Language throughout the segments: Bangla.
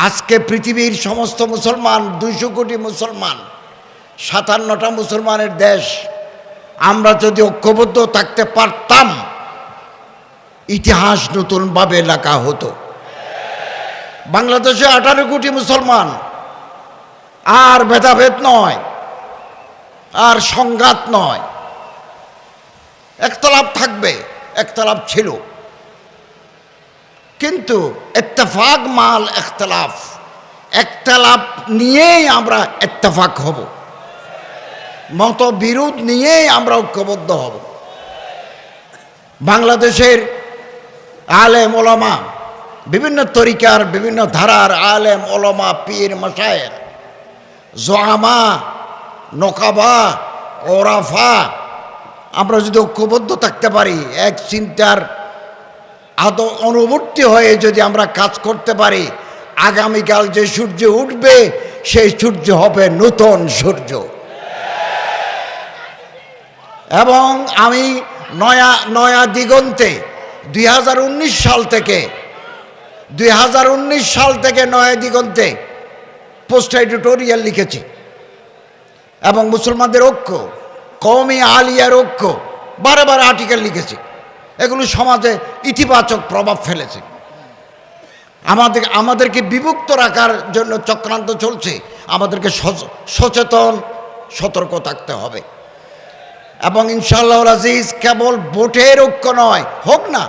আজকে পৃথিবীর সমস্ত মুসলমান 200 কোটি মুসলমান, 57টা মুসলমানের দেশ, আমরা যদি ঐক্যবদ্ধ থাকতে পারতাম ইতিহাস নতুনভাবে লেখা হতো। বাংলাদেশে 18 কোটি মুসলমান, আর ভেদাভেদ নয়, আর সংঘাত নয়, একতলাপ থাকবে, একতলাপ ছিল, কিন্তু ইত্তেফাক মাল ইখতিলাফ, একতলাপ নিয়েই আমরা ইত্তেফাক হব, মতবিরোধ নিয়েই আমরা ঐক্যবদ্ধ হব। বাংলাদেশের আলেম ওলামা, বিভিন্ন তরিকার বিভিন্ন ধারার আলেম ওলামা, পীর মাশায়েখ, জোয়ামা, নকাবা, ওরাফা, আমরা যদি ঐক্যবদ্ধ থাকতে পারি, এক চিন্তার অনুবর্তী হয়ে যদি আমরা কাজ করতে পারি, আগামীকাল যে সূর্য উঠবে সেই সূর্য হবে নতুন সূর্য। এবং আমি নয়া দিগন্তে 2019 সাল থেকে নয়া দিগন্তে পোস্ট এডিটোরিয়াল লিখেছি, এবং মুসলমানদের ঐক্য, কওমি আলিয়ার ঐক্য, বারে বারে আর্টিকেল লিখেছি। এগুলো সমাজে ইতিবাচক প্রভাব ফেলেছে। আমাদেরকে বিভক্ত রাখার জন্য চক্রান্ত চলছে, আমাদেরকে সচেতন সতর্ক থাকতে হবে। এবং ইনশাআল্লাহ আজিজ, কেবল ভোটের ঐক্য নয়, হোক না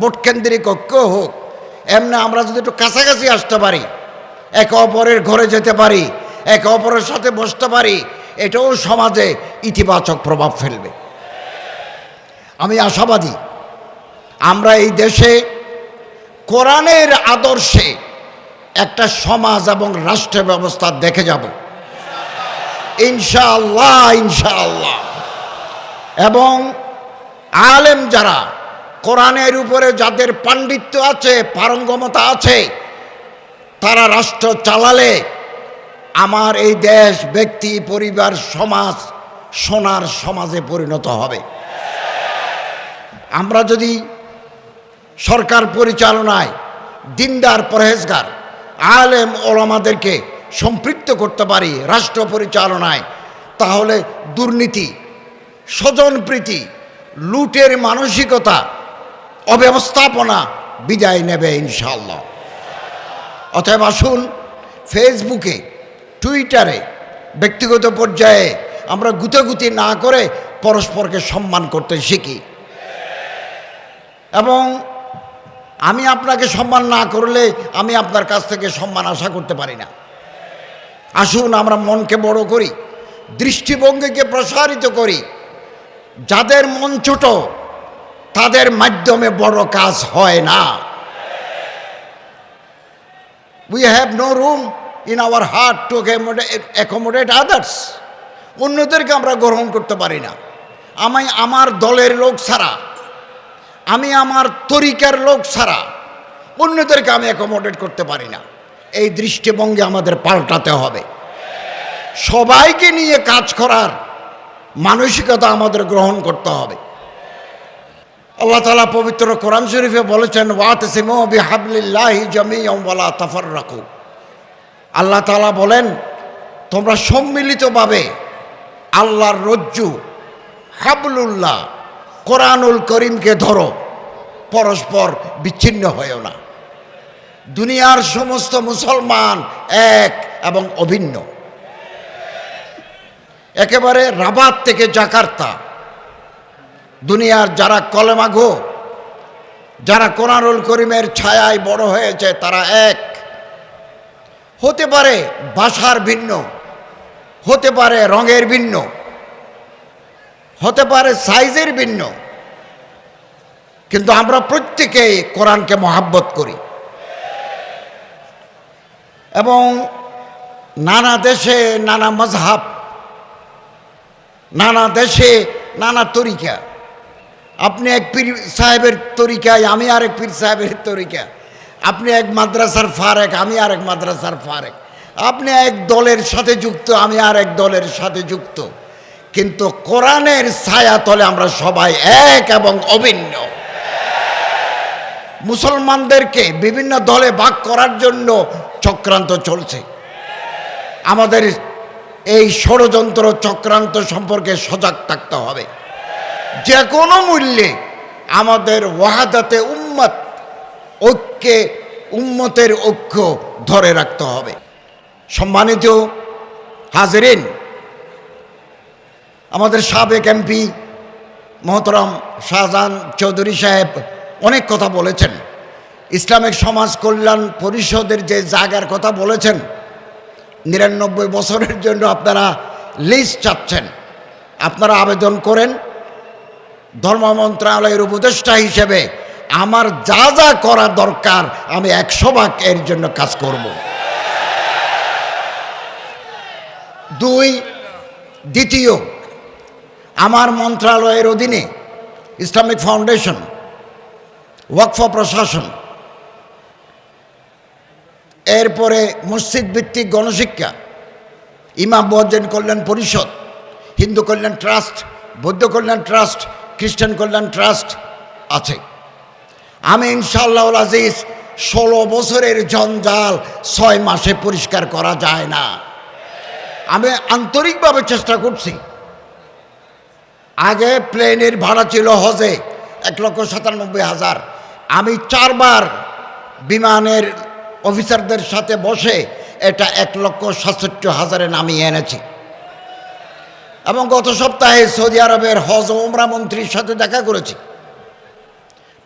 ভোট কেন্দ্রিক ঐক্য হোক, এমনি আমরা যদি একটু কাছাকাছি আসতে পারি, একে অপরের ঘরে যেতে পারি, একে অপরের সাথে বসতে পারি, এটাও সমাজে ইতিবাচক প্রভাব ফেলবে। আমি আশাবাদী আমরা এই দেশে কোরআনের আদর্শে একটা সমাজ এবং রাষ্ট্র ব্যবস্থা দেখে যাব ইনশাআল্লাহ, ইনশাআল্লাহ। এবং আলেম যারা, কোরআনের উপরে যাদের পাণ্ডিত্য আছে, পারঙ্গমতা আছে, তারা রাষ্ট্র চালালে আমার এই দেশ, ব্যক্তি, পরিবার, সমাজ সোনার সমাজে পরিণত হবে। আমরা যদি সরকার পরিচালনায় দিনদার, পরহেজগার, আলেম ওলামাদেরকে সম্পৃক্ত করতে পারি রাষ্ট্র পরিচালনায়, তাহলে দুর্নীতি, স্বজনপ্রীতি, লুটের মানসিকতা, অব্যবস্থাপনা বিদায় নেবে ইনশাআল্লাহ। অতএব আসুন ফেসবুকে, টুইটারে, ব্যক্তিগত পর্যায়ে আমরা গুতাগুতি না করে পরস্পরকে সম্মান করতে শিখি। এবং আমি আপনাকে সম্মান না করলে আমি আপনার কাছ থেকে সম্মান আশা করতে পারি না। আসুন আমরা মনকে বড় করি, দৃষ্টিভঙ্গিকে প্রসারিত করি। যাদের মন ছোট তাদের মাধ্যমে বড় কাজ হয় না। We have no room in our heart to accommodate others. অন্যদেরকে আমরা গ্রহণ করতে পারি না। আমি আমার দলের লোক ছাড়া, আমি আমার তরিকার লোক ছাড়া অন্যদেরকে আমি অ্যাকোমোডেট করতে পারি না। এই দৃষ্টিভঙ্গি আমাদের পাল্টাতে হবে। সবাইকে নিয়ে কাজ করার মানসিকতা আমাদের গ্রহণ করতে হবে। আল্লাহ তাআলা পবিত্র কোরআন শরীফে বলেছেন, ওয়াতাসিমু বিহাবলিল্লাহি জামিআন ওয়ালা তাফাররাকু। আল্লাহ তাআলা বলেন, তোমরা সম্মিলিতভাবে আল্লাহর রজ্জু হাবলুল্লাহ কোরআনুল করিমকে ধরো, পরস্পর বিচ্ছিন্ন হয়েও না। দুনিয়ার সমস্ত মুসলমান এক এবং অভিন্ন। একেবারে রাবাত থেকে জাকার্তা, দুনিয়ার যারা কলেমাগো, যারা কোরআনুল করিমের ছায়ায় বড় হয়েছে, তারা এক। হতে পারে ভাষার ভিন্ন, হতে পারে রঙের ভিন্ন, হতে পারে সাইজের ভিন্ন, কিন্তু আমরা প্রত্যেকেই কোরআনকে মহাব্বত করি। এবং নানা দেশে নানা মজহাব, নানা দেশে নানা তরিকা। আপনি এক পীর সাহেবের তরিকায়, আমি আরেক পীর সাহেবের তরিকা। আপনি এক মাদ্রাসার ফারেক, আমি আরেক মাদ্রাসার ফারেক। আপনি এক দলের সাথে যুক্ত, আমি আরেক দলের সাথে যুক্ত, কিন্তু কোরআনের ছায়া তলে আমরা সবাই এক এবং অভিন্ন। মুসলমানদেরকে বিভিন্ন দলে ভাগ করার জন্য চক্রান্ত চলছে। আমাদের এই ষড়যন্ত্র চক্রান্ত সম্পর্কে সজাগ থাকতে হবে। যে কোনো মূল্যে আমাদের ওয়াহাদাতে উম্মত, ঐক্যে উম্মতের ঐক্য ধরে রাখতে হবে। সম্মানিত হাজরিন, আমাদের সাবেক এমপি মোহতরম শাহজাহান চৌধুরী সাহেব অনেক কথা বলেছেন। ইসলামিক সমাজ কল্যাণ পরিষদের যে জায়গার কথা বলেছেন, 99 বছরের জন্য আপনারা লিস্ট চাচ্ছেন, আপনারা আবেদন করেন। ধর্ম মন্ত্রণালয়ের উপদেষ্টা হিসেবে আমার যা যা করা দরকার আমি 100 ভাগ এর জন্য কাজ করব। দ্বিতীয়, আমার মন্ত্রণালয়ের অধীনে ইসলামিক ফাউন্ডেশন, ওয়াকফ প্রশাসন, এরপরে মসজিদ ভিত্তিক গণশিক্ষা, ইমাম মুয়াজ্জিন কল্যাণ পরিষদ, হিন্দু কল্যাণ ট্রাস্ট, বৌদ্ধ কল্যাণ ট্রাস্ট, খ্রিস্টান কল্যাণ ট্রাস্ট আছে। আমি ইনশাআল্লাহ আজিজ 16 বছরের জঞ্জাল 6 মাসে পরিষ্কার করা যায় না। আমি আন্তরিকভাবে চেষ্টা করছি। আগে প্লেনের ভাড়া ছিল হজে 1,97,000। আমি 4 বার বিমানের অফিসারদের সাথে বসে এটা 1,67,000 নামিয়ে এনেছি। এবং গত সপ্তাহে সৌদি আরবের হজ ও উমরা মন্ত্রীর সাথে দেখা করেছি।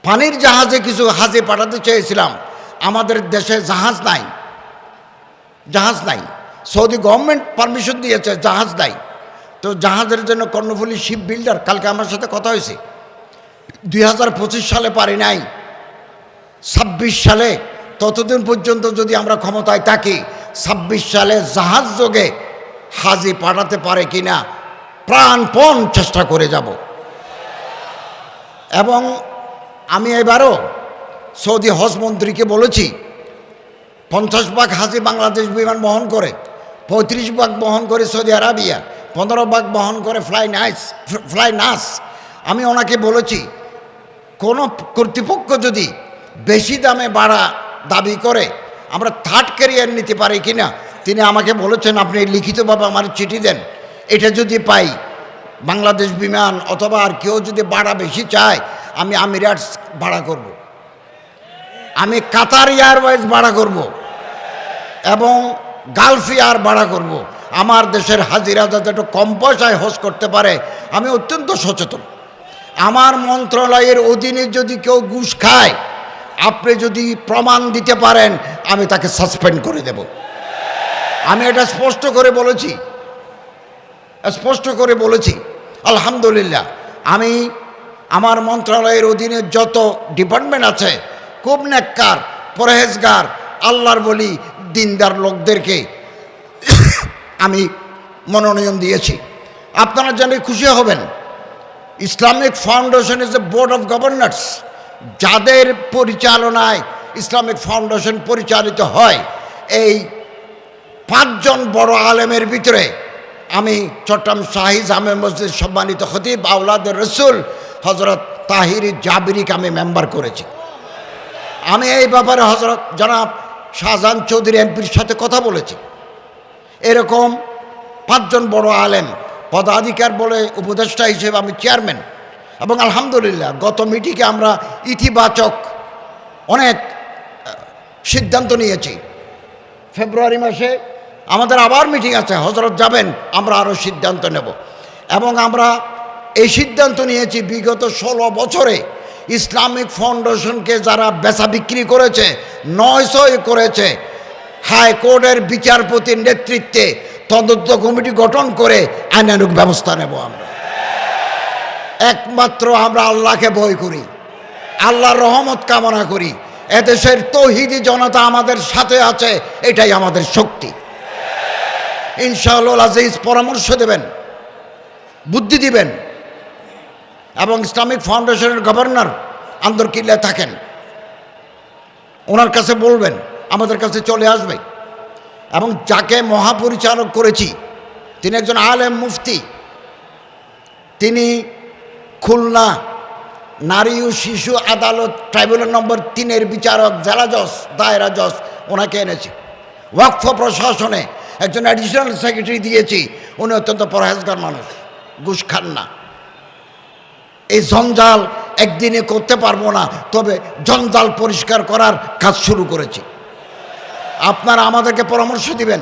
পানির জাহাজে কিছু হাজি পাঠাতে চেয়েছিলাম, আমাদের দেশে জাহাজ নাই। সৌদি গভর্নমেন্ট পারমিশন দিয়েছে, জাহাজ নাই। তো জাহাজের জন্য কর্ণফুলী শিপ বিল্ডার, কালকে আমার সাথে কথা হয়েছে, 2025 সালে পারি নাই, 26 সালে, ততদিন পর্যন্ত যদি আমরা ক্ষমতায় থাকি 26 সালে জাহাজ যোগে হাজি পাঠাতে পারে কিনা প্রাণপণ চেষ্টা করে যাব। এবং আমি এবারও সৌদি হজ মন্ত্রীকে বলেছি 50 ভাগ হাজি বাংলাদেশ বিমান বহন করে, 35 ভাগ বহন করে সৌদি আরবিয়া, 15 ভাগ বহন করে ফ্লাই নাস। আমি ওনাকে বলেছি কোনো কর্তৃপক্ষ যদি বেশি দামে ভাড়া দাবি করে আমরা থার্ড ক্যারিয়ার নিতে পারি কিনা। তিনি আমাকে বলেছেন আপনি লিখিতভাবে আমার চিঠি দেন, এটা যদি পাই বাংলাদেশ বিমান অথবা আর কেউ যদি ভাড়া বেশি চায় আমি আমিরাটস ভাড়া করব, আমি কাতার এয়ারওয়েজ ভাড়া করব এবং গালফ এয়ার ভাড়া করব। আমার দেশের হাজিরা যাতে একটু কম পয়সায় হজ করতে পারে আমি অত্যন্ত সচেতন। আমার মন্ত্রণালয়ের অধীনে যদি কেউ ঘুষ খায় আপনি যদি প্রমাণ দিতে পারেন আমি তাকে সাসপেন্ড করে দেব। আমি এটা স্পষ্ট করে বলেছি। আলহামদুলিল্লাহ, আমি আমার মন্ত্রণালয়ের অধীনে যত ডিপার্টমেন্ট আছে খুব নেককার, পরহেজগার, আল্লাহর বলি, দিনদার লোকদেরকে আমি মনোনয়ন দিয়েছি। আপনারা জানে খুশি হবেন, Islamic foundation is a board of governors. যাদের পরিচালনায় ইসলামিক ফাউন্ডেশন পরিচালিত হয় এই 5 জন বড় আলেমের ভিতরে আমি চট্টগ্রাম শাহী জামে মসজিদ সম্মানিত খতিব আওলাদের রসুল হজরত তাহির জাবিরিকে আমি মেম্বার করেছি। আমি এই ব্যাপারে হজরত জনাব শাহজাহান চৌধুরী এমপির সাথে কথা বলেছি। এরকম 5 জন বড় আলেম পদাধিকার বলে উপদেষ্টা হিসেবে আমি চেয়ারম্যান। এবং আলহামদুলিল্লাহ গত মিটিংয়ে আমরা ইতিবাচক অনেক সিদ্ধান্ত নিয়েছি। ফেব্রুয়ারি মাসে আমাদের আবার মিটিং আছে, হজরত যাবেন, আমরা আরও সিদ্ধান্ত নেব। এবং আমরা এই সিদ্ধান্ত নিয়েছি বিগত 16 বছরে ইসলামিক ফাউন্ডেশনকে যারা বেচা বিক্রি করেছে, নয়সই করেছে, হাইকোর্টের বিচারপতির নেতৃত্বে তদন্ত কমিটি গঠন করে আইনানুগ ব্যবস্থা নেব। আমরা একমাত্র আমরা আল্লাহকে ভয় করি, আল্লাহর রহমত কামনা করি। এদেশের তৌহিদি জনতা আমাদের সাথে আছে, এটাই আমাদের শক্তি। ইনশাআল্লাহ আজিজ পরামর্শ দেবেন, বুদ্ধি দিবেন। এবং ইসলামিক ফাউন্ডেশনের গভর্নর আন্দরকিল্লায় থাকেন, ওনার কাছে বলবেন, আমাদের কাছে চলে আসবে। এবং যাকে মহাপরিচালক করেছি তিনি একজন আলেম মুফতি, তিনি খুলনা নারী ও শিশু আদালত ট্রাইব্যুনাল নম্বর 3-এর বিচারক, জেলা জজ, দায়রা জজ, ওনাকে এনেছি। ওয়াকফ প্রশাসনে একজন অ্যাডিশনাল সেক্রেটারি দিয়েছি, উনি অত্যন্ত পরহেজগার মানুষ, ঘুষ খান না। এই জঞ্জাল একদিনে করতে পারবো না, তবে জঞ্জাল পরিষ্কার করার কাজ শুরু করেছি। আপনারা আমাদেরকে পরামর্শ দিবেন।